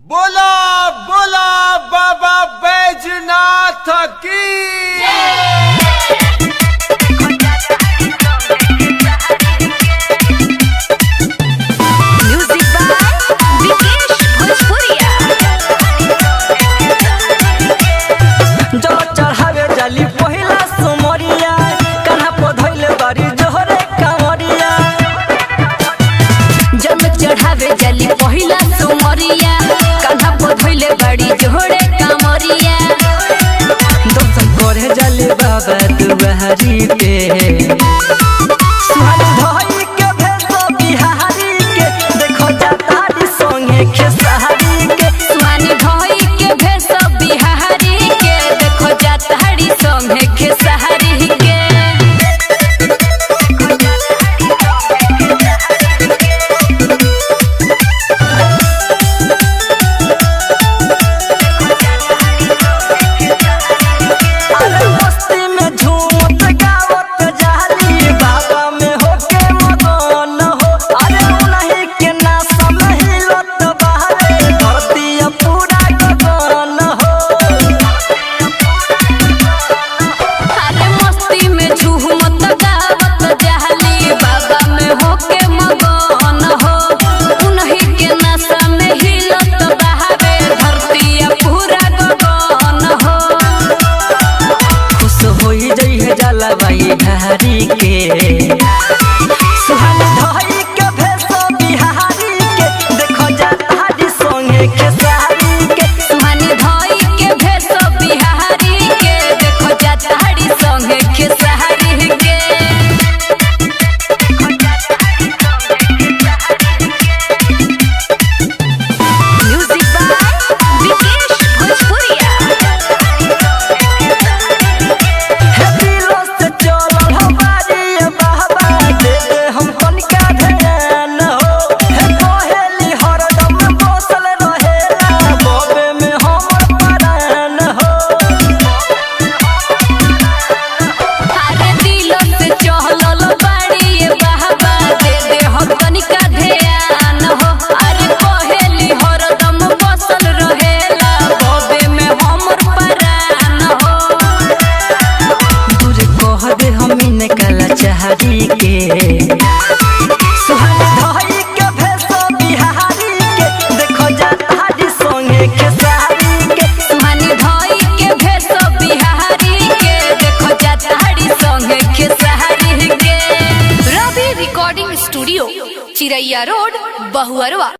बोला बोला बाबा बैजनाथ की। म्यूजिक बाय विकेश भोजपुरिया। जो चढ़ावे जाली पहिला सुमरिया कान्हा पर धइले बारी जोहरे कांवरिया। जल चढ़ावे जली पहिला सुमरिया कान्हा पर धइले बड़ी जोड़े कामरिया। दर्शन करे जाली बाबा दुआरी पे सुहानी धई के भेसो बिहारी के देखो जातारी संगे खेसारी के। सुहानी धई के भेस बिहारी के देखो जाताड़ी संगे खेसारी के। अरे मस्ती में झूमत गावत जाली बाबा में होके मगन हो। अरे उन्हीं के नासा में हिलत बहारे धरती पूरा गगन हो। अरे मस्ती में झूमत गावत जाली बाबा में होके मगन हो। उन्हीं के नशा में हिलत बहावे धरती पूरा गगन हो। खुश होई जई है जलवाई धारी के सुहानी धई के भेसो बिहारी के देखो जातारी संगे खेसारी के। सुहानी धई के भेस बिहारी के देखो जाताड़ी संगे खेसारी के। म्यूजिक बाय विकेश भोजपुरिया। हे दिलो से चलल हो बारी बाबा दे दे हम तनिका ध्यान हो। हे कोहेली हरदम बसल रहेला बबे में हमर परान हो। अरे दिलो से चहलल बाड़ी बाबा दे दे हम तनिका ध्यान हो। अरे कोहेली हरदम बसल रहेला बबे में हमर परान हो। दूर कह दे हमीने काला चाहरी के सुहानी धई के भेसो बिहारी के देखो जातारी संगे खेसारी के। सुहानी धई के भेस बिहारी के देखो जाताड़ी संगे खेसारी के। रवि रिकॉर्डिंग स्टूडियो चिरैया रोड बहुअरवा।